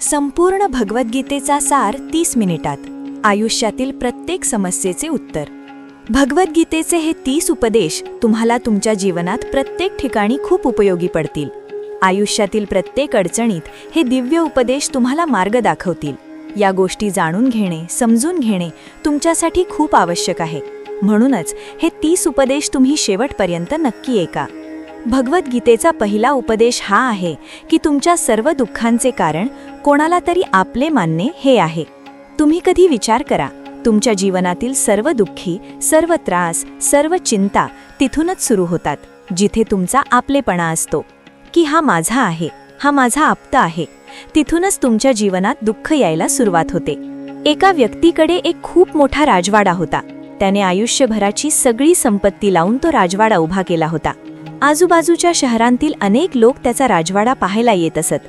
संपूर्ण भगवद्गीतेचा सार 30 मिनिटात. आयुष्यातील प्रत्येक समस्येचे उत्तर. भगवद्गीतेचे हे 30 उपदेश तुम्हाला तुमच्या जीवनात प्रत्येक ठिकाणी खूप उपयोगी पडतील. आयुष्यातील प्रत्येक अडचणीत हे दिव्य उपदेश तुम्हाला मार्ग दाखवतील. या गोष्टी जाणून घेणे, समजून घेणे तुमच्यासाठी खूप आवश्यक आहे. म्हणूनच हे 30 उपदेश तुम्ही शेवटपर्यंत नक्की ऐका. भगवद्गीतेचा पहिला उपदेश हा आहे की तुमच्या सर्व दुःखांचे कारण कोणाला तरी आपले मानणे हे आहे. तुम्ही कधी विचार करा, तुमच्या जीवनातील सर्व दुःखी, सर्व त्रास, सर्व चिंता तिथूनच सुरू होतात, जिथे तुमचा आपलेपणा असतो की हा माझा आहे, हा माझा आप्त आहे. तिथूनच तुमच्या जीवनात दुःख यायला सुरुवात होते. एका व्यक्तीकडे एक खूप मोठा राजवाडा होता. त्याने आयुष्यभराची सगळी संपत्ती लावून तो राजवाडा उभा केला होता. आजूबाजूच्या शहरांतील अनेक लोक त्याचा राजवाडा पाहायला येत असत.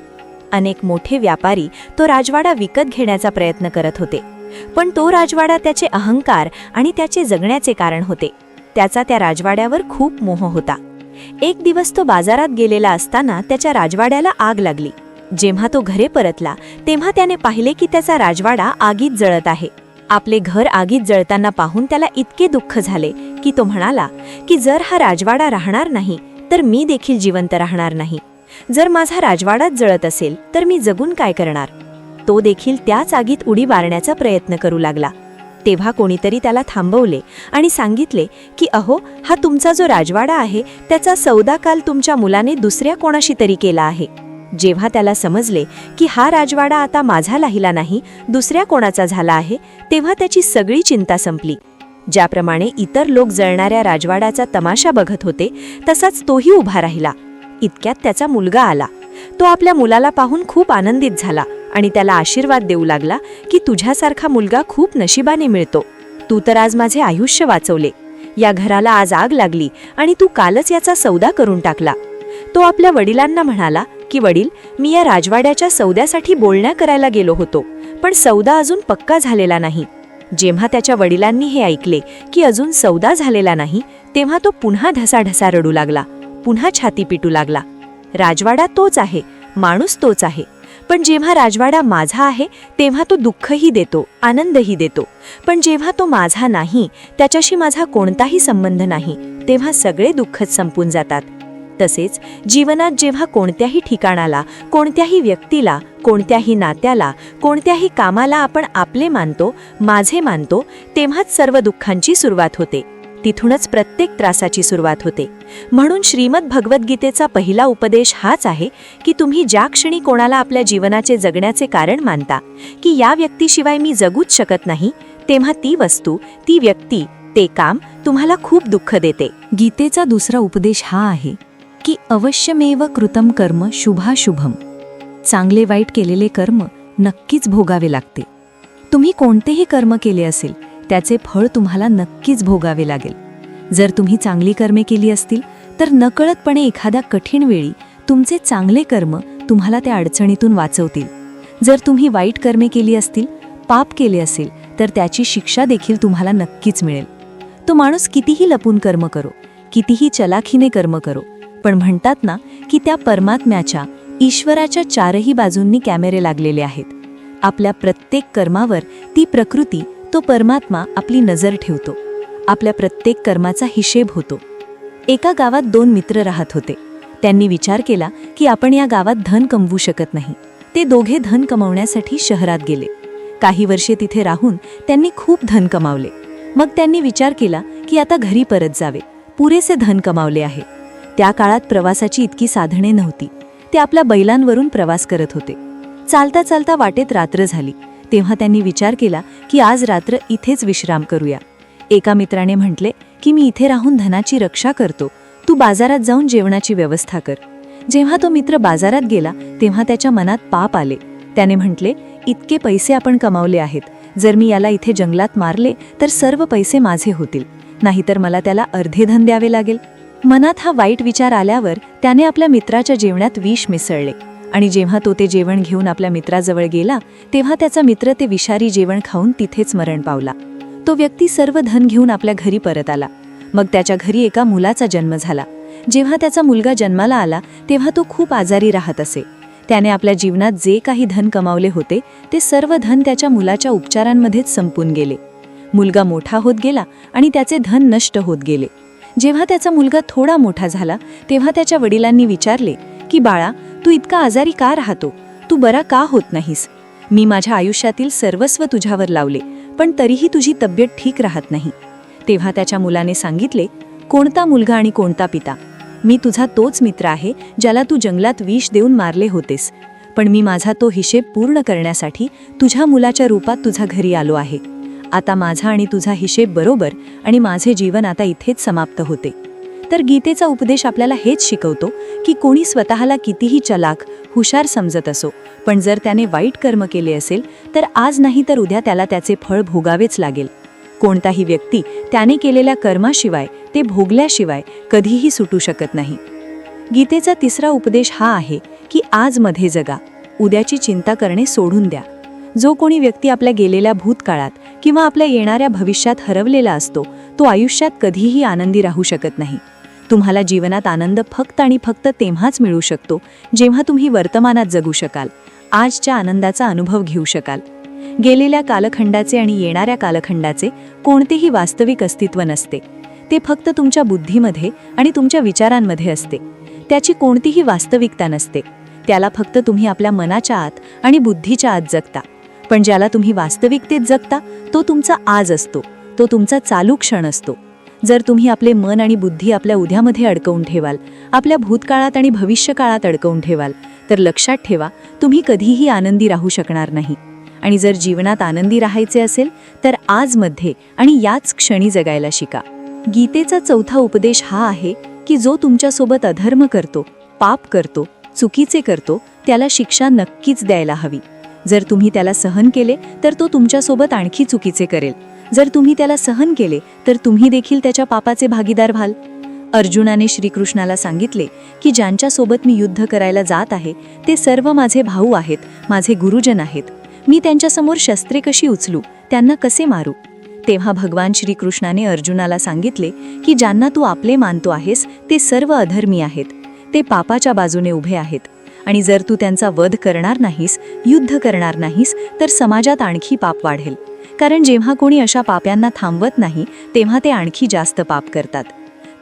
अनेक मोठे व्यापारी तो राजवाडा विकत घेण्याचा प्रयत्न करत होते, पण तो राजवाडा त्याचे अहंकार आणि त्याचे जगण्याचे कारण होते. त्याचा त्या राजवाड्यावर खूप मोह होता. एक दिवस तो बाजारात गेलेला असताना त्याच्या राजवाड्याला आग लागली. जेव्हा तो घरी परतला तेव्हा त्याने पाहिले की त्याचा राजवाडा आगीत जळत आहे. आपले घर आगीत जळताना पाहून त्याला इतके दुःख झाले की तो म्हणाला की जर हा राजवाडा राहणार नाही तर मी देखील जिवंत राहणार नाही. जर माझा राजवाडाच जळत असेल तर मी जगून काय करणार. तो देखील त्याच आगीत उडी मारण्याचा प्रयत्न करू लागला. तेव्हा कोणीतरी त्याला थांबवले आणि सांगितले की अहो, हा तुमचा जो राजवाडा आहे त्याचा सौदा काल तुमच्या मुलाने दुसऱ्या कोणाशी तरी केला आहे. जेव्हा त्याला समजले की हा राजवाडा आता माझा राहिला नाही, दुसऱ्या कोणाचा झाला आहे, तेव्हा त्याची सगळी चिंता संपली. ज्याप्रमाणे इतर लोक जळणाऱ्या राजवाड्याचा तमाशा बघत होते तसाच तोही उभा राहिला. इतक्यात त्याचा मुलगा आला. तो आपल्या मुलाला पाहून खूप आनंदित झाला आणि त्याला आशीर्वाद देऊ लागला की तुझ्यासारखा मुलगा खूप नशिबाने मिळतो. तू तर आज माझे आयुष्य वाचवले. या घराला आज आग लागली आणि तू कालच याचा सौदा करून टाकला. तो आपल्या वडिलांना म्हणाला की वडील, मी या राजवाड्याच्या सौद्यासाठी बोलण्या करायला गेलो होतो, पण सौदा अजून पक्का झालेला नाही. जेव्हा त्याच्या वडिलांनी हे ऐकले की अजून सौदा झालेला नाही, तेव्हा तो पुन्हा ढसाढसा रडू लागला, पुन्हा छाती पिटू लागला. राजवाडा तोच आहे, माणूस तोच आहे, पण जेव्हा राजवाडा माझा आहे तेव्हा तो दुःखही देतो, आनंदही देतो. पण जेव्हा तो माझा नाही, त्याच्याशी माझा कोणताही संबंध नाही, तेव्हा सगळे दुःखच संपून जातात. तसेच जीवनात जेव्हा कोणत्याही ठिकाणाला, कोणत्याही व्यक्तीला, कोणत्याही नात्याला, कोणत्याही कामाला आपण आपले मानतो, माझे मानतो, तेव्हाच सर्व दुःखांची सुरुवात होते. तिथूनच प्रत्येक त्रासाची सुरुवात होते. म्हणून श्रीमद भगवद्गीतेचा पहिला उपदेश हाच आहे की तुम्ही ज्या क्षणी कोणाला आपल्या जीवनाचे जगण्याचे कारण मानता की या व्यक्तीशिवाय मी जगूच शकत नाही, तेव्हा ती वस्तू, ती व्यक्ती, ते काम तुम्हाला खूप दुःख देते. गीतेचा दुसरा उपदेश हा आहे की अवश्यमेव कृतम कर्म शुभाशुभम. चांगले वाईट केलेले कर्म नक्कीच भोगावे लागते. तुम्ही कोणतेही कर्म केले असेल त्याचे फळ तुम्हाला नक्कीच भोगावे लागेल. जर तुम्ही चांगली कर्मे केली असतील तर नकळतपणे एखाद्या कठीण वेळी तुमचे चांगले कर्म तुम्हाला त्या अडचणीतून वाचवतील. जर तुम्ही वाईट कर्मे केली असतील, पाप केले असेल, तर त्याची शिक्षा देखील तुम्हाला नक्कीच मिळेल. तो माणूस कितीही लपून कर्म करो, कितीही चलाखीने कर्म करो, पण म्हणतात ना की त्या परमात्म्याच्या, ईश्वराच्या चारही बाजूंनी कॅमेरे लागलेले आहेत. आपल्या प्रत्येक कर्मावर ती प्रकृती, तो परमात्मा आपली नजर ठेवतो. आपल्या प्रत्येक कर्माचा हिशेब होतो. एका गावात 2 मित्र राहत होते. त्यांनी विचार केला की आपण या गावात धन कमवू शकत नाही. ते दोघे धन कमवण्यासाठी शहरात गेले. काही वर्षे तिथे राहून त्यांनी खूप धन कमावले. मग त्यांनी विचार केला की आता घरी परत जावे, पुरेसे धन कमावले आहे. त्या काळात प्रवासाची इतकी साधने नव्हती. ते आपल्या बैलांवरून प्रवास करत होते. चालता चालता वाटेत रात्र झाली. तेव्हा त्यांनी विचार केला की आज रात्र इथेच विश्राम करूया. एका मित्राने म्हटले की मी इथे राहून धनाची रक्षा करतो, तू बाजारात जाऊन जेवणाची व्यवस्था कर. जेव्हा तो मित्र बाजारात गेला तेव्हा त्याच्या मनात पाप आले. त्याने म्हटले, इतके पैसे आपण कमावले आहेत, जर मी याला इथे जंगलात मारले तर सर्व पैसे माझे होतील, नाहीतर मला त्याला अर्धे धन द्यावे लागेल. मनात हा वाईट विचार आल्यावर त्याने आपल्या मित्राच्या जेवणात विष मिसळले आणि जेव्हा तो ते जेवण घेऊन आपल्या मित्राजवळ गेला तेव्हा त्याचा मित्र ते विषारी जेवण खाऊन तिथेच मरण पावला. तो व्यक्ती सर्व धन घेऊन आपल्या घरी परत आला. मग त्याच्या घरी एका मुलाचा जन्म झाला. जेव्हा त्याचा मुलगा जन्माला आला तेव्हा तो खूप आजारी राहत असे. त्याने आपल्या जीवनात जे काही धन कमावले होते ते सर्व धन त्याच्या मुलाच्या उपचारांमध्येच संपून गेले. मुलगा मोठा होत गेला आणि त्याचे धन नष्ट होत गेले. जेव्हा त्याचा मुलगा थोडा मोठा झाला तेव्हा त्याच्या वडिलांनी विचारले की बाळा, तू इतका आजारी का राहतो? तू बरा का होत नाहीस? मी माझ्या आयुष्यातील सर्वस्व तुझ्यावर लावले, पण तरीही तुझी तब्येत ठीक राहत नाही. तेव्हा त्याच्या मुलाने सांगितले, कोणता मुलगा आणि कोणता पिता? मी तुझा तोच मित्र आहे ज्याला तू जंगलात विष देऊन मारले होतेस, पण मी माझा तो हिशेब पूर्ण करण्यासाठी तुझ्या मुलाच्या रूपात तुझ्या घरी आलो आहे. आता माझा आणि तुझा हिशेब बरोबर आणि माझे जीवन आता इथेच समाप्त होते. तर गीतेचा उपदेश आपल्याला हेच शिकवतो की कोणी स्वतःला कितीही चलाख, हुशार समजत असो, पण जर त्याने वाईट कर्म केले असेल तर आज नाही तर उद्या त्याला त्याचे फळ भोगावेच लागेल. कोणताही व्यक्ती त्याने केलेल्या कर्माशिवाय, ते भोगल्याशिवाय कधीही सुटू शकत नाही. गीतेचा तिसरा उपदेश हा आहे की आजमध्ये जगा, उद्याची चिंता करणे सोडून द्या. जो कोणी व्यक्ती आपल्या गेलेल्या भूतकाळात किंवा आपल्या येणाऱ्या भविष्यात हरवलेला असतो तो आयुष्यात कधीही आनंदी राहू शकत नाही. तुम्हाला जीवनात आनंद फक्त आणि फक्त तेव्हाच मिळू शकतो जेव्हा तुम्ही वर्तमानात जगू शकाल, आजच्या आनंदाचा अनुभव घेऊ शकाल. गेलेल्या कालखंडाचे आणि येणाऱ्या कालखंडाचे कोणतेही वास्तविक अस्तित्व नसते. ते फक्त तुमच्या बुद्धीमध्ये आणि तुमच्या विचारांमध्ये असते. त्याची कोणतीही वास्तविकता नसते. त्याला फक्त तुम्ही आपल्या मनाच्या आत आणि बुद्धीच्या आत जगता. पण ज्याला तुम्ही वास्तविकतेत जगता तो तुमचा आज असतो, तो तुमचा चालू क्षण असतो. जर तुम्ही आपले मन आणि बुद्धी आपल्या उद्यामध्ये अडकवून ठेवाल, आपल्या भूतकाळात आणि भविष्यकाळात अडकवून ठेवाल, तर लक्षात ठेवा, तुम्ही कधीही आनंदी राहू शकणार नाही. आणि जर जीवनात आनंदी राहायचे असेल तर आजमध्ये आणि याच क्षणी जगायला शिका. गीतेचा चौथा उपदेश हा आहे की जो तुमच्यासोबत अधर्म करतो, पाप करतो, चुकीचे करतो, त्याला शिक्षा नक्कीच द्यायला हवी. जर तुम्ही त्याला सहन केले तर तो तुमच्यासोबत आणखी चुकीचे करेल. जर तुम्ही त्याला सहन केले तर तुम्ही देखील त्याच्या पापाचे भागीदार व्हाल. अर्जुनाने श्रीकृष्णाला सांगितले की ज्यांच्यासोबत मी युद्ध करायला जात आहे ते सर्व माझे भाऊ आहेत, माझे गुरुजन आहेत. मी त्यांच्यासमोर शस्त्रे कशी उचलू, त्यांना कसे मारू? तेव्हा भगवान श्रीकृष्णाने अर्जुनाला सांगितले की ज्यांना तू आपले मानतो आहेस ते सर्व अधर्मी आहेत, ते पापाच्या बाजूने उभे आहेत. आणि जर तू त्यांचा वध करणार नाहीस, युद्ध करणार नाहीस, तर समाजात आणखी पाप वाढेल. कारण जेव्हा कोणी अशा पाप्यांना थांबवत नाही तेव्हा ते आणखी जास्त पाप करतात.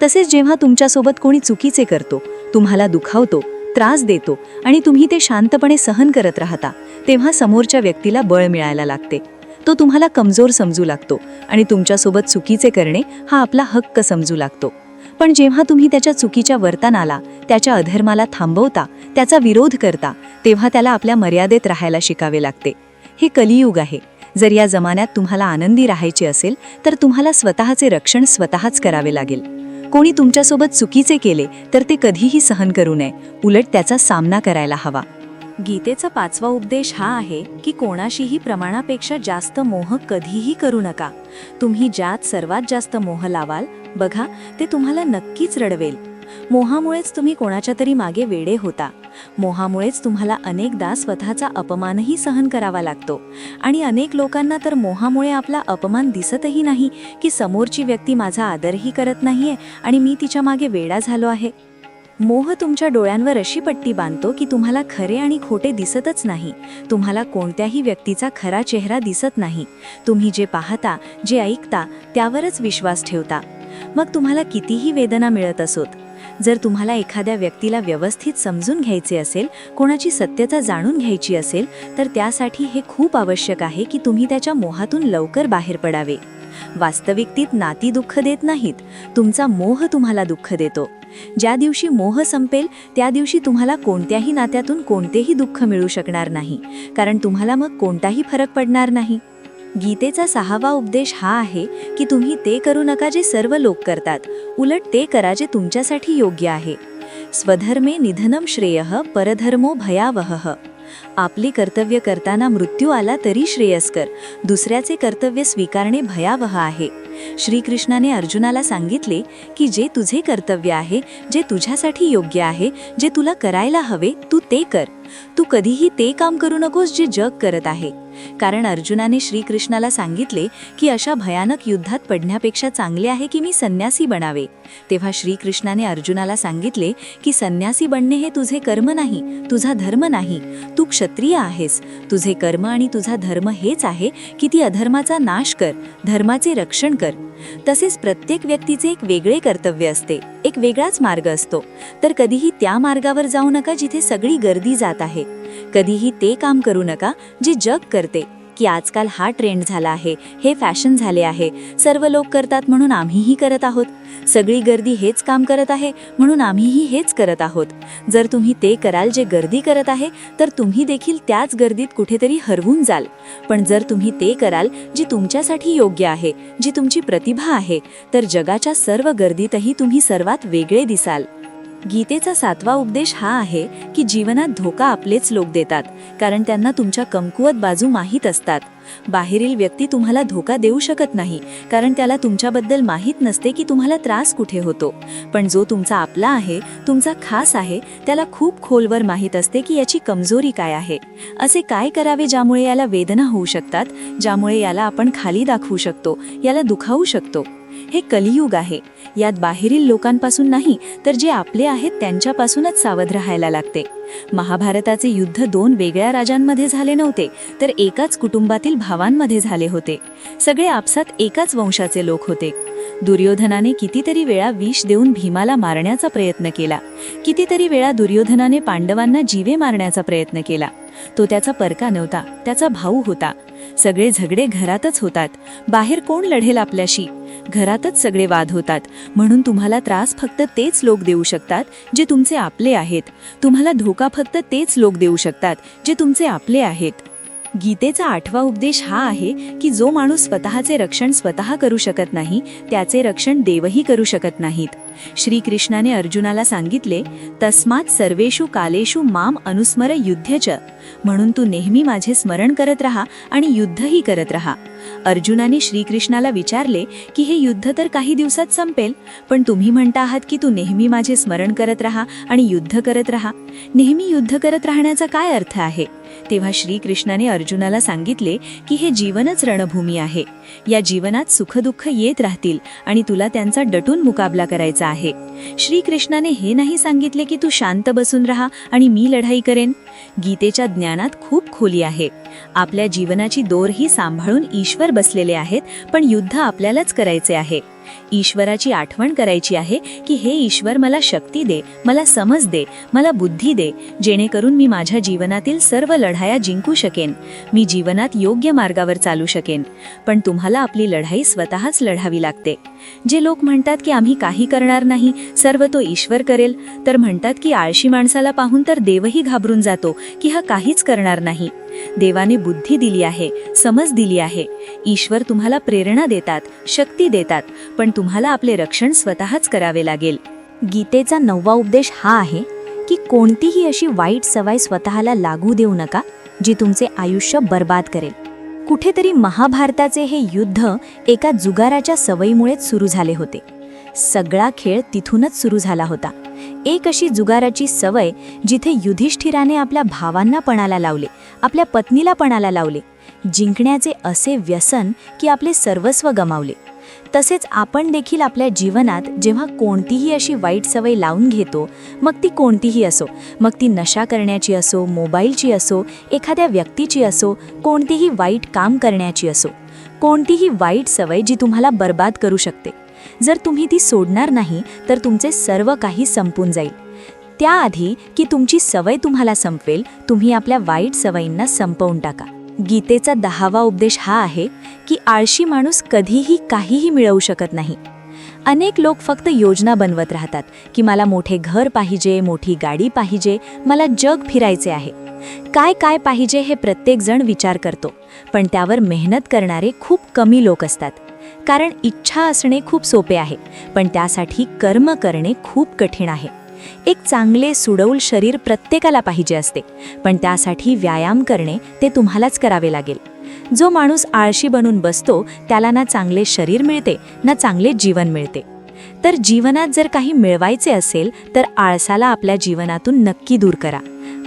तसेच जेव्हा तुमच्यासोबत कोणी चुकीचे करतो, तुम्हाला दुखावतो, त्रास देतो आणि तुम्ही ते शांतपणे सहन करत राहता, तेव्हा समोरच्या व्यक्तीला बळ मिळायला लागते. तो तुम्हाला कमजोर समजू लागतो आणि तुमच्यासोबत चुकीचे करणे हा आपला हक्क समजू लागतो. पण जेव्हा तुम्ही त्याच्या चुकीच्या वर्तनाला, त्याच्या अधर्माला थांबवता, त्याचा विरोध करता, तेव्हा त्याला आपल्या मर्यादेत राहायला शिकावे लागते. हे कलियुग आहे. जर या जमान्यात तुम्हाला आनंदी राहायचे असेल तर तुम्हाला स्वतःचे रक्षण स्वतःच करावे लागेल. कोणी तुमच्यासोबत चुकीचे केले तर ते कधीही सहन करू नये, उलट त्याचा सामना करायला हवा. गीतेचा पाचवा उपदेश हा आहे की कोणाशीही प्रमाणापेक्षा जास्त मोह कधीही करू नका. तुम्ही ज्यात सर्वात जास्त मोह लावाल, बघा, ते तुम्हाला नक्कीच रडवेल. मोहामुळेच तुम्ही कोणाच्या तरी मागे वेडे होता. मोहामुळेच तुम्हाला अनेकदा स्वतःचा अपमानही सहन करावा लागतो. आणि अनेक लोकांना तर मोहामुळे आपला अपमान दिसतही नाही की समोरची व्यक्ती माझा आदरही करत नाहीये आणि मी तिच्या मागे वेडा झालो आहे. मोह तुमच्या डोळ्यांवर अशी पट्टी बांधतो की तुम्हाला खरे आणि खोटे दिसतच नाही. तुम्हाला कोणत्याही व्यक्तीचा खरा चेहरा दिसत नाही. तुम्ही जे पाहता, जे ऐकता, त्यावरच विश्वास ठेवता. मग तुम्हाला कितीही वेदना मिळत असोत. जर तुम्हाला एखाद्या व्यक्तीला व्यवस्थित समजून घ्यायचे असेल, कोणाची सत्यता जाणून घ्यायची असेल, तर त्यासाठी हे खूप आवश्यक आहे की तुम्ही त्याच्या मोहातून लवकर बाहेर पडावे. वास्तविकतेत नाती दुःख देत नाहीत, तुमचा मोह तुम्हाला दुःख देतो. ज्या दिवशी मोह संपेल त्या दिवशी तुम्हाला कोणत्याही नात्यातून कोणतेही दुःख मिळू शकणार नाही, कारण तुम्हाला मग कोणताही फरक पडणार नाही. गीतेचा सहावा उपदेश हा आहे की तुम्ही ते करू नका जे सर्व लोक करतात, उलट ते करा जे तुमच्यासाठी योग्य आहे. स्वधर्मे निधनम श्रेयः परधर्मो भयावहः. आपली कर्तव्य करताना मृत्यू आला तरी श्रेयस्कर, दुसऱ्याचे कर्तव्य स्वीकारणे भयावह आहे. श्रीकृष्णाने अर्जुनाला सांगितले की जे तुझे कर्तव्य आहे, जे तुझ्यासाठी योग्य आहे, जे तुला करायला हवे, तू ते कर. तू कधीही ते काम करू नकोस जे जग करत आहे. कारण अर्जुनाने श्रीकृष्णाला सांगितले की अशा भयानक युद्धात पडण्यापेक्षा चांगले आहे की मी संन्यासी बनावे. तेव्हा श्रीकृष्णाने अर्जुनाला सांगितले की संन्यासी बनणे हे तुझे कर्म नाही, तुझा धर्म नाही. तू क्षत्रिय आहेस. तुझे कर्म आणि तुझा धर्म हेच आहे की ती अधर्माचा नाश कर, धर्माचे रक्षण कर. तसेच प्रत्येक व्यक्तीचे एक वेगळे कर्तव्य असते, एक वेगळाच मार्ग असतो. तर कधीही त्या मार्गावर जाऊ नका जिथे सगळी गर्दी जात आहे. कधीही ते काम करू नका जे जग करते, की आजकाल हा ट्रेंड झाला आहे, हे फॅशन झाले आहे, सर्व लोक करतात म्हणून आम्हीही करत आहोत, सगळी गर्दी हेच काम करत आहे म्हणून आम्हीही हेच करत आहोत. जर तुम्ही ते कराल जे गर्दी करत आहे तर तुम्ही देखील त्याच गर्दीत कुठेतरी हरवून जाल. पण जर तुम्ही ते कराल जे तुमच्यासाठी योग्य आहे, जी तुमची प्रतिभा आहे, तर जगाच्या सर्व गर्दीतही तुम्ही सर्वात वेगळे दिसाल. गीतेचा 7वा उपदेश हा आहे की जीवनात धोका आपलेच लोक देतात, कारण त्यांना तुमच्या कमकुवत बाजू माहीत असतात. बाहेरील व्यक्ती तुम्हाला धोका देऊ शकत नाही, कारण त्याला तुमच्याबद्दल माहीत नसते की तुम्हाला त्रास कुठे होतो. पण जो तुमचा आपला आहे, तुमचा खास आहे, त्याला खूप खोलवर माहीत असते की याची कमजोरी काय आहे. असे काय करावे ज्यामुळे याला वेदना होऊ शकतात, ज्यामुळे याला आपण खाली दाखवू शकतो, याला दुखावू शकतो. हे कलियुग आहे. यात बाहेरील लोकांपासून नाही, तर जे आपले आहेत त्यांच्यापासूनच सावध राहायला लागते. महाभारताचे युद्ध 2 वेगळ्या राजांमध्ये झाले नव्हते, तर एकाच कुटुंबातील भावांमध्ये झाले होते. सगळे आपसात एकाच वंशाचे लोक होते. दुर्योधनाने कितीतरी वेळा विष देऊन भीमाला मारण्याचा प्रयत्न केला. कितीतरी वेळा दुर्योधनाने पांडवांना जीवे मारण्याचा प्रयत्न केला. तो त्याचा परका नव्हता, त्याचा भाऊ होता. सगळे झगडे घरातच होतात. बाहेर कोण लढेल आपल्याशी? घरातच सगळे वाद होतात. म्हणून तुम्हाला त्रास फक्त तेच लोक देऊ शकतात जे तुमचे आपले आहेत. तुम्हाला धोका फक्त तेच लोक देऊ शकतात जे तुमचे आपले आहेत. गीतेचा 8वा उपदेश हा आहे की जो माणूस स्वतःचे रक्षण स्वतः करू शकत नाही, त्याचे रक्षण देवही करू शकत नाहीत. श्रीकृष्णाने अर्जुनाला सांगितले, तस्मात् सर्वेषु कालेषु माम अनुस्मर युध्यच. म्हणून तू नेहमी माझे स्मरण करत राहा आणि युद्धही करत राहा. अर्जुनाने श्रीकृष्णाला विचारले की हे युद्ध तर काही दिवसात संपेल, पण तुम्ही म्हणता आहात की तू नेहमी माझे स्मरण करत राहा आणि युद्ध करत राहा. नेहमी युद्ध करत राहण्याचा काय अर्थ आहे? तेव्हा श्रीकृष्णाने अर्जुनाला सांगितले की हे जीवनच रणभूमी आहे. या जीवनात सुखदुःख येत राहतील आणि तुला त्यांचा डटून मुकाबला करायचा आहे. श्रीकृष्णाने हे नाही सांगितले की तू शांत बसून राहा आणि मी लढाई करेन. गीतेच्या ज्ञानात खूप खोली आहे. आपल्या जीवनाची दोरही सांभाळून ईश्वर बसलेले आहेत, पण युद्ध आपल्यालाच करायचे आहे. ईश्वराची आठवण करायची आहे की हे ईश्वर मला शक्ती दे, मला समज दे, मला बुद्धी दे, जेणेकरून मी माझ्या जीवनातील सर्व लढाया जिंकू शकेन, मी जीवनात योग्य मार्गावर चालू शकेन. पण तुम्हाला आपली लढाई स्वतःच लढावी लागते. जे लोक म्हणतात की आम्ही काही करणार नाही, सर्व तो ईश्वर करेल, तर म्हणतात की आळशी माणसाला पाहून तर देवही घाबरून जातो की हा काहीच करणार नाही. देवाने बुद्धी दिली आहे, समज दिली आहे. ईश्वर तुम्हाला प्रेरणा देतात, शक्ती देतात, पण तुम्हाला आपले रक्षण स्वतःच करावे लागेल. गीतेचा 9वा उपदेश हा आहे की कोणतीही अशी वाईट सवय स्वतःला लागू देऊ नका जी तुमचे आयुष्य बर्बाद करेल. कुठेतरी महाभारताचे हे युद्ध एका जुगाराच्या सवयीमुळेच सुरू झाले होते. सगळा खेळ तिथूनच सुरू झाला होता. एक अशी जुगाराची सवय जिथे युधिष्ठिराने आपल्या भावांना पणाला लावले, आपल्या पत्नीला पणाला लावले. जिंकण्याचे असे व्यसन की आपले सर्वस्व गमावले. तसेच आपण देखील आपल्या जीवनात जेव्हा कोणतीही अशी वाईट सवय लावून घेतो, मग ती कोणतीही असो, मग ती नशा करण्याची असो, मोबाईलची असो, एखाद्या व्यक्तीची असो, कोणतीही वाईट काम करण्याची असो, कोणतीही वाईट सवय जी तुम्हाला बर्बाद करू शकते, जर तुम्ही ती सोडणार नाही तर तुमचे सर्व काही संपून जाईल. त्याआधी की तुमची सवय तुम्हाला संपवेल, तुम्ही आपल्या वाईट सवयींना संपवून टाका. गीतेचा 10वा उपदेश हा आहे की आळशी माणूस कधीही काहीही मिळवू शकत नाही. अनेक लोक फक्त योजना बनवत राहतात की मला मोठे घर पाहिजे, मोठी गाडी पाहिजे, मला जग फिरायचे आहे. काय काय पाहिजे हे प्रत्येक जण विचार करतो, पण त्यावर मेहनत करणारे खूप कमी लोक असतात. कारण इच्छा असणे खूप सोपे आहे, पण त्यासाठी कर्म करणे खूप कठीण आहे. एक चांगले सुडौल शरीर प्रत्येकाला पाहिजे असते, पण त्यासाठी व्यायाम करणे ते तुम्हालाच करावे लागेल. जो माणूस आळशी बनून बसतो त्याला ना चांगले शरीर मिळते ना चांगले जीवन मिळते. तर जीवनात जर काही मिळवायचे असेल तर आळसाला आपल्या जीवनातून नक्की दूर करा.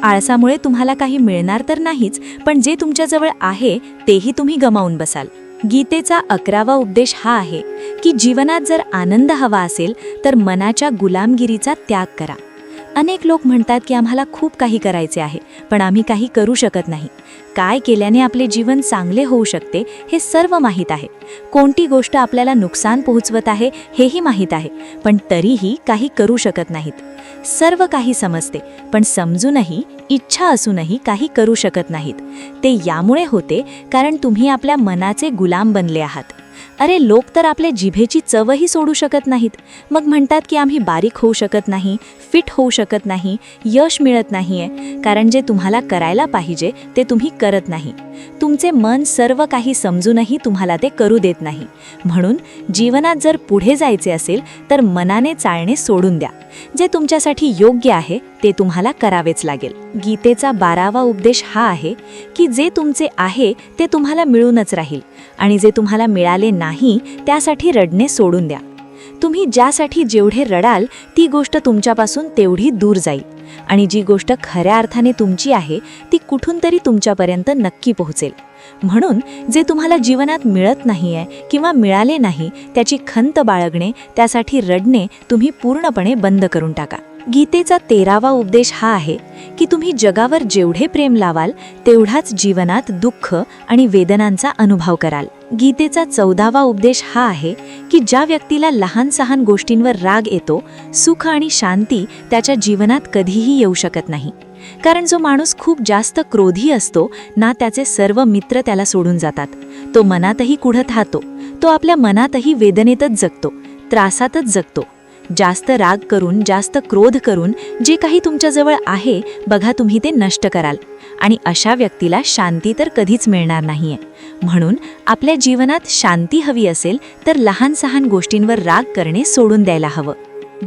आळसामुळे तुम्हाला काही मिळणार तर नाहीच, पण जे तुमच्याजवळ आहे तेही तुम्ही गमावून बसाल. गीतेचा 11वा उपदेश हा आहे की जीवनात जर आनंद हवा असेल तर मनाच्या गुलामगिरीचा त्याग करा. अनेक लोक म्हणतात की आम्हाला खूप काही करायचे आहे, पण आम्ही काही करू शकत नाही. काय केल्याने आपले जीवन चांगले होऊ शकते हे सर्व माहीत आहे. कोणती गोष्ट आपल्याला नुकसान पोहोचवत आहे हेही माहीत आहे, पण तरीही काही करू शकत नाहीत. सर्व काही समजते, पण समजूनही इच्छा असूनही काही करू शकत नाहीत. ते यामुळे होते कारण तुम्ही आपल्या मनाचे गुलाम बनले आहात. अरे, लोक तर आपल्या जिभेची चवही सोडू शकत नाहीत. मग म्हणतात की आम्ही बारीक होऊ शकत नाही, फिट होऊ शकत नाही, यश मिळत नाहीये, कारण जे तुम्हाला करायला पाहिजे ते तुम्ही करत नाही. तुमचे मन सर्व काही समजूनही तुम्हाला ते करू देत नाही. म्हणून जीवनात जर पुढे जायचे असेल तर मनाने चालणे सोडून द्या. जे तुमच्यासाठी योग्य आहे ते तुम्हाला करावेच लागेल. गीतेचा 12वा उपदेश हा आहे की जे तुमचे आहे ते तुम्हाला मिळूनच राहील, आणि जे तुम्हाला मिळाले नाही त्यासाठी रडणे सोडून द्या. तुम्ही ज्यासाठी जेवढे रडाल ती गोष्ट तुमच्यापासून तेवढी दूर जाईल, आणि जी गोष्ट खऱ्या अर्थाने तुमची आहे ती कुठून तरी तुमच्यापर्यंत नक्की पोहोचेल. म्हणून जे तुम्हाला जीवनात मिळत नाहीये किंवा मिळाले नाही त्याची खंत बाळगणे, त्यासाठी रडणे तुम्ही पूर्णपणे बंद करून टाका. गीतेचा 13वा उपदेश हा आहे की तुम्ही जगावर जेवढे प्रेम लावाल तेवढाच जीवनात दुःख आणि वेदनांचा अनुभव कराल. गीतेचा 14वा उपदेश हा आहे की ज्या व्यक्तीला लहान सहान गोष्टींवर राग येतो, सुख आणि शांती त्याच्या जीवनात कधीही येऊ शकत नाही. कारण जो माणूस खूप जास्त क्रोधी असतो ना, त्याचे सर्व मित्र त्याला सोडून जातात. तो मनातही कुढत राहतो, तो आपल्या मनातही वेदनेतच जगतो, त्रासातच जगतो. जास्त राग करून, जास्त क्रोध करून जे काही तुमच्याजवळ आहे बघा, तुम्ही ते नष्ट कराल, आणि अशा व्यक्तीला शांती तर कधीच मिळणार नाहीये. म्हणून आपल्या जीवनात शांती हवी असेल तर लहान सहान गोष्टींवर राग करणे सोडून द्यायला हवं.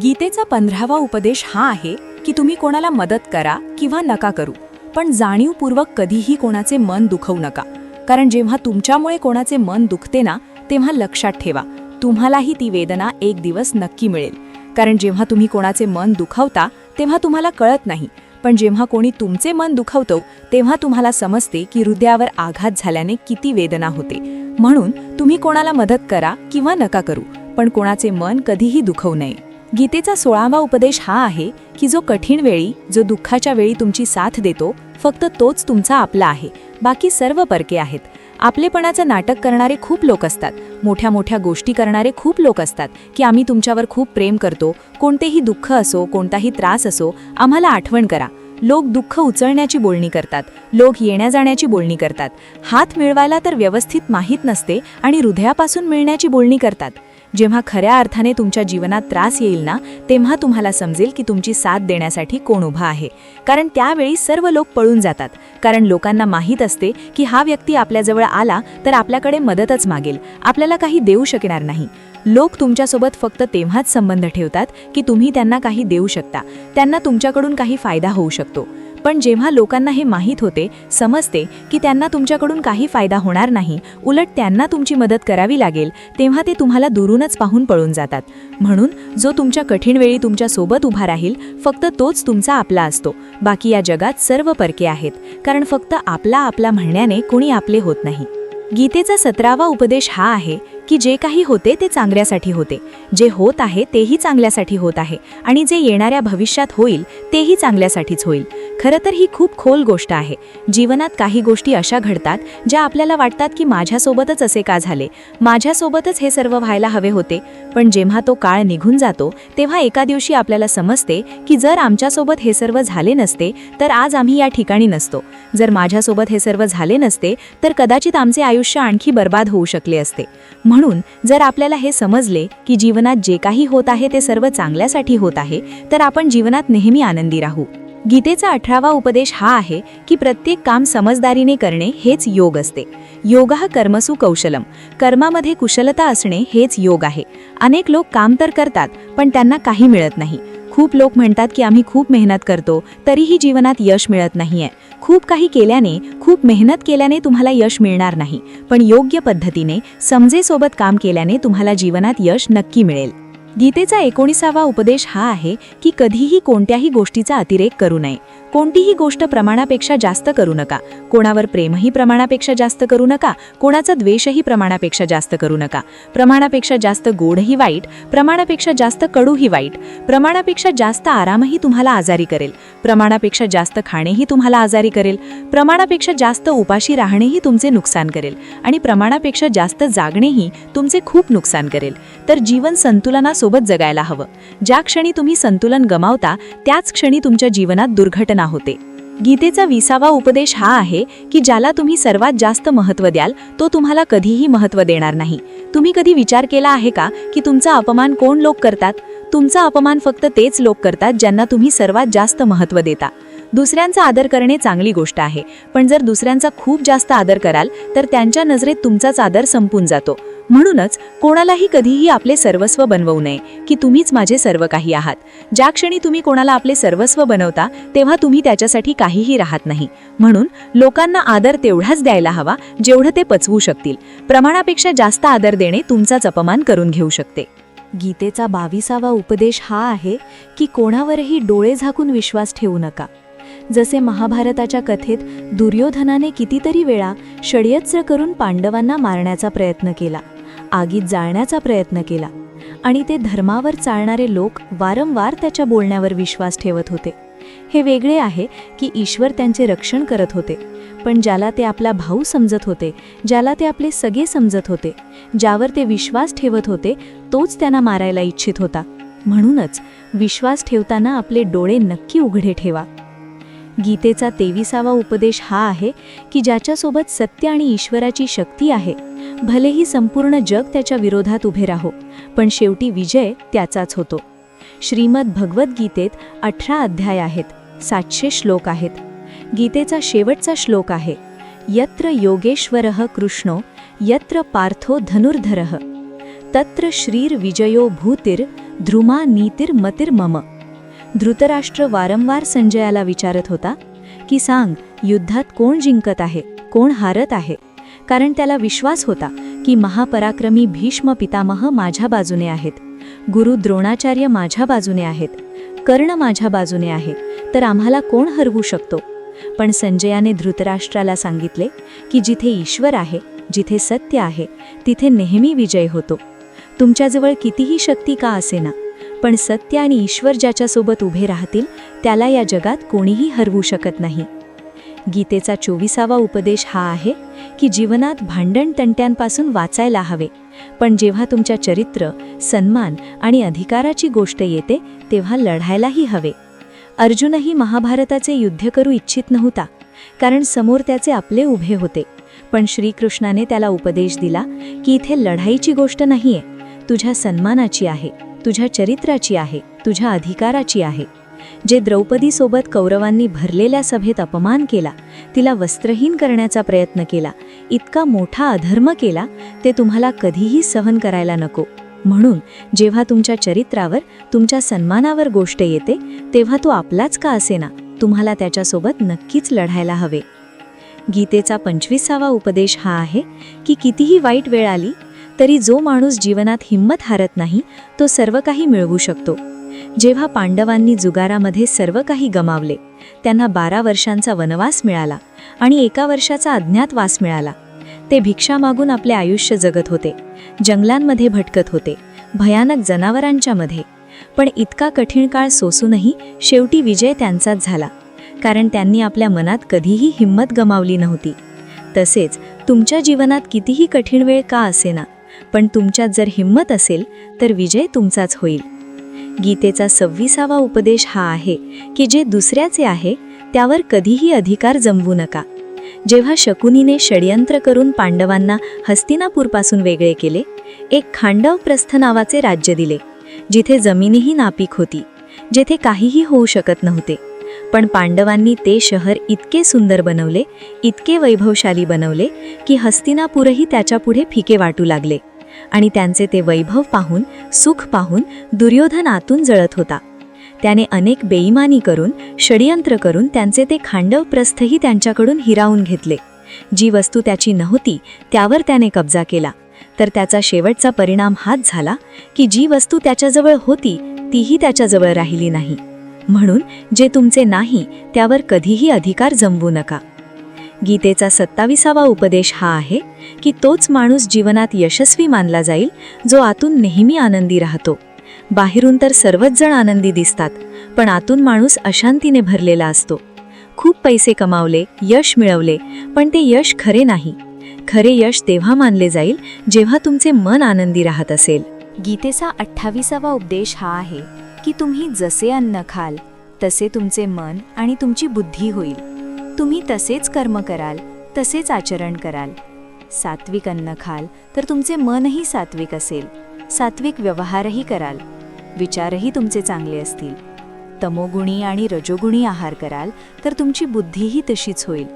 गीतेचा 15वा उपदेश हा आहे की तुम्ही कोणाला मदत करा किंवा नका करू, पण जाणीवपूर्वक कधीही कोणाचे मन दुखवू नका. कारण जेव्हा तुमच्यामुळे कोणाचे मन दुखते ना, तेव्हा लक्षात ठेवा, तुम्हालाही ती वेदना एक दिवस नक्की मिळेल. कारण जेव्हा तुम्ही कोणाचे मन दुखावता तेव्हा तुम्हाला कळत नाही, पण जेव्हा कोणी तुमचे मन दुखावतो तेव्हा तुम्हाला समजते की हृदयावर आघात झाल्याने किती वेदना होते. म्हणून तुम्ही कोणाला मदत करा किंवा नका करू, पण कोणाचे मन कधीही दुखवू नये. गीतेचा 16वा उपदेश हा आहे की जो कठीण वेळी, जो दुःखाच्या वेळी तुमची साथ देतो, फक्त तोच तुमचा आपला आहे, बाकी सर्व परके आहेत. आपलेपणाचं नाटक करणारे खूप लोक असतात, मोठ्या मोठ्या गोष्टी करणारे खूप लोक असतात की आम्ही तुमच्यावर खूप प्रेम करतो, कोणतेही दुःख असो, कोणताही त्रास असो, आम्हाला आठवण करा. लोक दुःख उचलण्याची बोलणी करतात, लोक येण्या जाण्याची बोलणी करतात, हात मिळवायला तर व्यवस्थित माहीत नसते आणि हृदयापासून मिळण्याची बोलणी करतात. जेव्हा खऱ्या अर्थाने तुमच्या जीवनात त्रास येईल ना, तेव्हा तुम्हाला समजेल की तुमची साथ देण्यासाठी कोण उभा आहे. कारण त्यावेळी सर्व लोक पळून जातात, कारण लोकांना माहीत असते की हा व्यक्ती आपल्याजवळ आला तर आपल्याकडे मदतच मागेल, आपल्याला काही देऊ शकणार नाही. लोक तुमच्यासोबत फक्त तेव्हाच संबंध ठेवतात की तुम्ही त्यांना काही देऊ शकता, त्यांना तुमच्याकडून काही फायदा होऊ शकतो. पण जेव्हा लोकांना हे माहीत होते, समजते की त्यांना तुमच्याकडून काही फायदा होणार नाही, उलट त्यांना तुमची मदत करावी लागेल, तेव्हा ते तुम्हाला दुरूनच पाहून पळून जातात. म्हणून जो तुमच्या कठीण वेळी तुमच्या सोबत उभा राहील, फक्त तोच तुमचा आपला असतो. बाकी या जगात सर्व परके आहेत, कारण फक्त आपला आपला म्हणण्याने कोणी आपले होत नाही. गीतेचा 17वा उपदेश हा आहे की जे काही होते ते चांगल्यासाठी होते, जे होत आहे तेही चांगल्यासाठी होत आहे, आणि जे येणाऱ्या भविष्यात होईल तेही चांगल्यासाठीच होईल. खरं तर ही खूप खोल गोष्ट आहे. जीवनात काही गोष्टी अशा घडतात ज्या आपल्याला वाटतात की माझ्यासोबतच असे का झाले, माझ्यासोबतच हे सर्व व्हायला हवे होते. पण जेव्हा तो काळ निघून जातो तेव्हा एका दिवशी आपल्याला समजते की जर आमच्यासोबत हे सर्व झाले नसते तर आज आम्ही या ठिकाणी नसतो. जर माझ्यासोबत हे सर्व झाले नसते तर कदाचित आमचे आयुष्य आणखी बर्बाद होऊ शकले असते. म्हणून जर आपल्याला हे समजले की जीवनात जे काही होत आहे ते सर्व चांगल्यासाठी होत आहे, तर आपण जीवनात नेहमी आनंदी राहू. गीतेचा 18वा उपदेश हा आहे की प्रत्येक काम समजदारीने करणे हेच योग असते. योगः कर्मसु कौशलम, कर्मामध्ये कुशलता असणे हेच योग आहे. अनेक लोक काम तर करतात पण त्यांना काही मिळत नाही. खूप लोक म्हणतात की आम्ही खूप मेहनत करतो तरीही जीवनात यश मिळत नाहीये. खूप काही केल्याने, खूप मेहनत केल्याने तुम्हाला यश मिळणार नाही, पण योग्य पद्धतीने समजेसोबत काम केल्याने तुम्हाला जीवनात यश नक्की मिळेल. गीतेचा 19वा उपदेश हा आहे की कधीही कोणत्याही गोष्टीचा अतिरेक करू नये. कोणतीही गोष्ट प्रमाणापेक्षा जास्त करू नका. कोणावर प्रेमही प्रमाणापेक्षा जास्त करू नका. कोणाचा द्वेषही प्रमाणापेक्षा जास्त करू नका. प्रमाणापेक्षा जास्त गोडही वाईट, प्रमाणापेक्षा जास्त कडूही वाईट. प्रमाणापेक्षा जास्त आरामही तुम्हाला आजारी करेल. प्रमाणापेक्षा जास्त खाणेही तुम्हाला आजारी करेल. प्रमाणापेक्षा जास्त उपाशी राहणेही तुमचे नुकसान करेल. आणि प्रमाणापेक्षा जास्त जागणेही तुमचे खूप नुकसान करेल. तर जीवन संतुलनासोबत जगायला हवं. ज्या क्षणी तुम्ही संतुलन गमावता त्याच क्षणी तुमच्या जीवनात दुर्घटना होते. गीतेचा 20वा उपदेश हा आहे की ज्याला तुम्ही सर्वात जास्त महत्त्व द्याल तो तुम्हाला कधीही महत्त्व देणार नाही. तुम्ही कधी विचार केला आहे का की तुमचा अपमान कोण लोक करतात? तुमचा अपमान फक्त तेच लोक करतात ज्यांना तुम्ही सर्वात जास्त महत्त्व देता. दुसऱ्यांचा आदर करणे चांगली गोष्ट आहे, पण जर दुसऱ्यांचा खूप जास्त आदर कराल तर त्यांच्या नजरेत तुमचाच आदर संपून जातो. म्हणूनच कोणालाही कधीही आपले सर्वस्व बनवू नये की तुम्हीच माझे सर्व काही आहात. ज्या क्षणी तुम्ही कोणाला आपले सर्वस्व बनवता तेव्हा तुम्ही त्याच्यासाठी काहीही राहत नाही. म्हणून लोकांना आदर तेवढाच द्यायला हवा जेवढं ते पचवू शकतील. प्रमाणापेक्षा जास्त आदर देणे तुमचाच अपमान करून घेऊ शकते. गीतेचा 22वा उपदेश हा आहे की कोणावरही डोळे झाकून विश्वास ठेवू नका. जसे महाभारताच्या कथेत दुर्योधनाने कितीतरी वेळा षड्यंत्र करून पांडवांना मारण्याचा प्रयत्न केला, आगीत जाळण्याचा प्रयत्न केला, आणि ते धर्मावर चालणारे लोक वारंवार त्याच्या बोलण्यावर विश्वास ठेवत होते. हे वेगळे आहे की ईश्वर त्यांचे रक्षण करत होते, पण ज्याला ते आपला भाऊ समजत होते, ज्याला ते आपले सगळे समजत होते, ज्यावर ते विश्वास ठेवत होते, तोच त्यांना मारायला इच्छित होता. म्हणूनच विश्वास ठेवताना आपले डोळे नक्की उघडे ठेवा. गीतेचा 23वा उपदेश हा आहे की ज्याच्यासोबत सत्य आणि ईश्वराची शक्ती आहे, भलेही संपूर्ण जग त्याच्या विरोधात उभे राहो, पण शेवटी विजय त्याचाच होतो. श्रीमद भगवद्गीतेत 18 अध्याय आहेत, 700 श्लोक आहेत. गीतेचा शेवटचा श्लोक आहे, यत्र योगेश्वरः कृष्णो यत्र पार्थो धनुर्धरः तत्र श्रीर विजयो भूतिर् ध्रुमा नीतिर्मतिर्मम. धृतराष्ट्र वारंवार संजयाला विचारत होता की सांग, युद्धात कोण जिंकत आहे, कोण हारत आहे? कारण त्याला विश्वास होता की महापराक्रमी भीष्म पितामह माझ्या बाजूने आहेत, गुरु द्रोणाचार्य माझ्या बाजूने आहेत, कर्ण माझ्या बाजूने आहे, तर आम्हाला कोण हरवू शकतो? पण संजयाने धृतराष्ट्राला सांगितले की जिथे ईश्वर आहे, जिथे सत्य आहे, तिथे नेहमी विजय होतो. तुमच्याजवळ कितीही शक्ती का असेना, पण सत्य आणि ईश्वर ज्याच्यासोबत उभे राहतील त्याला या जगात कोणीही हरवू शकत नाही. गीतेचा 24वा उपदेश हा आहे की जीवनात भांडण तंट्यांपासून वाचायला हवे, पण जेव्हा तुमच्या चरित्र, सन्मान आणि अधिकाराची गोष्ट येते तेव्हा लढायलाही हवे. अर्जुनही महाभारताचे युद्ध करू इच्छित नव्हता, कारण समोर त्याचे आपले उभे होते. पण श्रीकृष्णाने त्याला उपदेश दिला की इथे लढाईची गोष्ट नाहीये, तुझ्या सन्मानाची आहे, तुझ्या चरित्राची आहे, तुझ्या अधिकाराची आहे. जे द्रौपदीसोबत कौरवांनी भरलेल्या सभेत अपमान केला, तिला वस्त्रहीन करण्याचा प्रयत्न केला, इतका मोठा अधर्म केला, ते तुम्हाला कधीही सहन करायला नको. म्हणून जेव्हा तुमच्या चरित्रावर, तुमच्या सन्मानावर गोष्ट येते तेव्हा तो आपलाच का असेना, तुम्हाला त्याच्यासोबत नक्कीच लढायला हवे. गीतेचा 25वा उपदेश हा आहे की कितीही वाईट वेळ आली तरी जो माणूस जीवनात हिंमत हारत नाही तो सर्व काही मिळवू शकतो. जेव्हा पांडवांनी जुगारामध्ये सर्व काही गमावले, त्यांना 12 वर्षांचा वनवास मिळाला आणि 1 वर्षाचा अज्ञातवास मिळाला. ते भिक्षा मागून आपले आयुष्य जगत होते, जंगलांमध्ये भटकत होते, भयानक जनावरांच्या मध्ये. पण इतका कठीण काळ सोसूनही शेवटी विजय त्यांचाच झाला, कारण त्यांनी आपल्या मनात कधीही हिंमत गमावली नव्हती. तसेच तुमच्या जीवनात कितीही कठीण वेळ का असेना, पण तुमच्यात जर हिंमत असेल तर विजय तुमचाच होईल. गीतेचा 26वा उपदेश हा आहे की जे दुसऱ्याचे आहे त्यावर कधीही अधिकार जमवू नका. जेव्हा शकुनीने षड्यंत्र करून पांडवांना हस्तिनापूरपासून वेगळे केले, एक खांडवप्रस्थ नावाचे राज्य दिले, जिथे जमीनही नापीक होती, जेथे काहीही होऊ शकत नव्हते. पण पांडवांनी ते शहर इतके सुंदर बनवले, इतके वैभवशाली बनवले की हस्तिनापूरही त्याच्यापुढे फिके वाटू लागले. आणि त्यांचे ते वैभव पाहून, सुख पाहून दुर्योधन आतून जळत होता. त्याने अनेक बेईमानी करून, षड्यंत्र करून त्यांचे ते खांडवप्रस्थही त्यांच्याकडून हिरावून घेतले. जी वस्तू त्याची नव्हती त्यावर त्याने कब्जा केला. तर त्याचा शेवटचा परिणाम हाच झाला की जी वस्तू त्याच्याजवळ होती तीही त्याच्याजवळ राहिली नाही. म्हणून जे तुमचे नाही त्यावर कधीही अधिकार जमवू नका. गीतेचा 27वा उपदेश हा आहे की तोच माणूस जीवनात यशस्वी मानला जाईल जो आतून नेहमी आनंदी राहतो. बाहेरून तर सर्वच जण आनंदी दिसतात, पण आतून माणूस अशांतीने भरलेला असतो. खूप पैसे कमावले, यश मिळवले, पण ते यश खरे नाही. खरे यश तेव्हा मानले जाईल जेव्हा तुमचे मन आनंदी राहत असेल. गीतेचा 28वा उपदेश हा आहे की तुम्ही जसे अन्न खाल तसे तुमचे मन आणि तुमची बुद्धी होईल. तुम्ही तसेच कर्म कराल, तसेच आचरण कराल. सात्विक अन्न खाल तर तुमचे मनही सात्विक असेल. सात्विक व्यवहारही कराल. विचारही तुमचे चांगले असतील. तमोगुणी आणि रजोगुणी आहार कराल तर तुमची बुद्धीही तशीच होईल.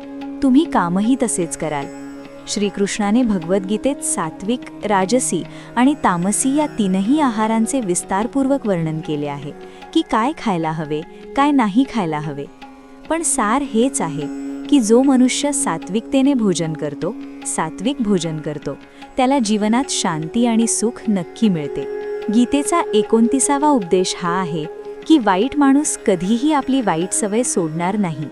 तुम्ही कामही तसेच कराल. श्रीकृष्णाने भगवद्गीतेत सात्विक, राजसी आणि तामसी या तीनही आहारांचे विस्तारपूर्वक वर्णन केले आहे की काय खायला हवे, काय नाही खायला हवे. पण सार हेच आहे की जो मनुष्य सात्विकतेने भोजन करतो, सात्विक भोजन करतो, त्याला जीवनात शांती आणि सुख नक्की मिळते. गीतेचा 29वा उपदेश हा आहे की वाईट माणूस कधीही आपली वाईट सवय सोडणार नाही.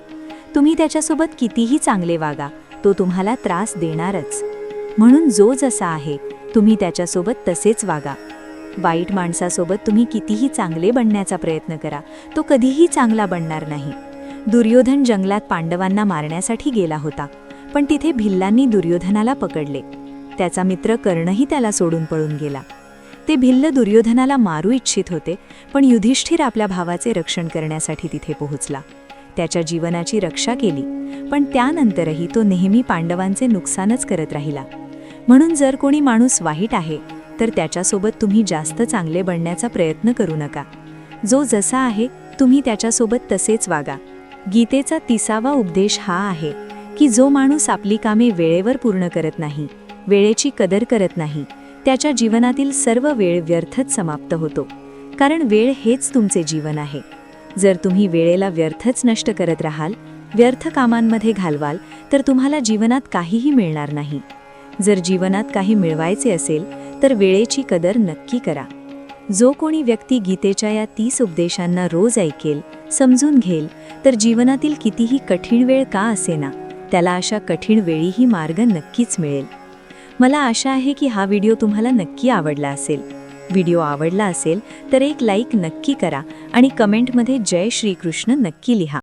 तुम्ही त्याच्यासोबत कितीही चांगले वागा, तो तुम्हाला त्रास देणारच. म्हणून जो जसा आहे तुम्ही त्याच्यासोबत तसेच वागा. वाईट माणसासोबत तुम्ही कितीही चांगले बनण्याचा प्रयत्न करा, तो कधीही चांगला बनणार नाही. दुर्योधन जंगलात पांडवांना मारण्यासाठी गेला होता, पण तिथे भिल्लांनी दुर्योधनाला पकडले. त्याचा मित्र कर्णही त्याला सोडून पळून गेला. ते भिल्ल दुर्योधनाला मारू इच्छित होते, पण युधिष्ठिर आपल्या भावाचे रक्षण करण्यासाठी तिथे पोहोचला. त्याच्या जीवनाची रक्षा केली, पण त्यानंतरही तो नेहमी पांडवांचे नुकसानच करत राहिला. म्हणून जर कोणी माणूस वाईट आहे तर त्याच्यासोबत तुम्ही जास्त चांगले बनण्याचा प्रयत्न करू नका. जो जसा आहे तुम्ही त्याच्यासोबत तसेच वागा. गीतेचा 30वा उपदेश हा आहे की जो माणूस आपली कामे वेळेवर पूर्ण करत नाही, वेळेची कदर करत नाही, त्याच्या जीवनातील सर्व वेळ व्यर्थच समाप्त होतो. कारण वेळ हेच तुमचे जीवन आहे. जर तुम्ही वेळेला व्यर्थच नष्ट करत राहाल, व्यर्थ कामांमध्ये घालवाल, तर तुम्हाला जीवनात काहीही मिळणार नाही. जर जीवनात काही मिळवायचे असेल तर वेळेची कदर नक्की करा. जो कोणी व्यक्ती गीतेच्या या 30 उपदेशांना रोज ऐकेल, समजून घेईल, तर जीवनातील कितीही कठीण वेळ का असेना, त्याला अशा कठीण वेळीही मार्ग नक्कीच मिळेल. मला आशा आहे की हा व्हिडिओ तुम्हाला नक्की आवडला असेल. व्हिडिओ आवडला असेल तर एक लाईक नक्की करा आणि कमेंटमध्ये जय श्रीकृष्ण नक्की लिहा.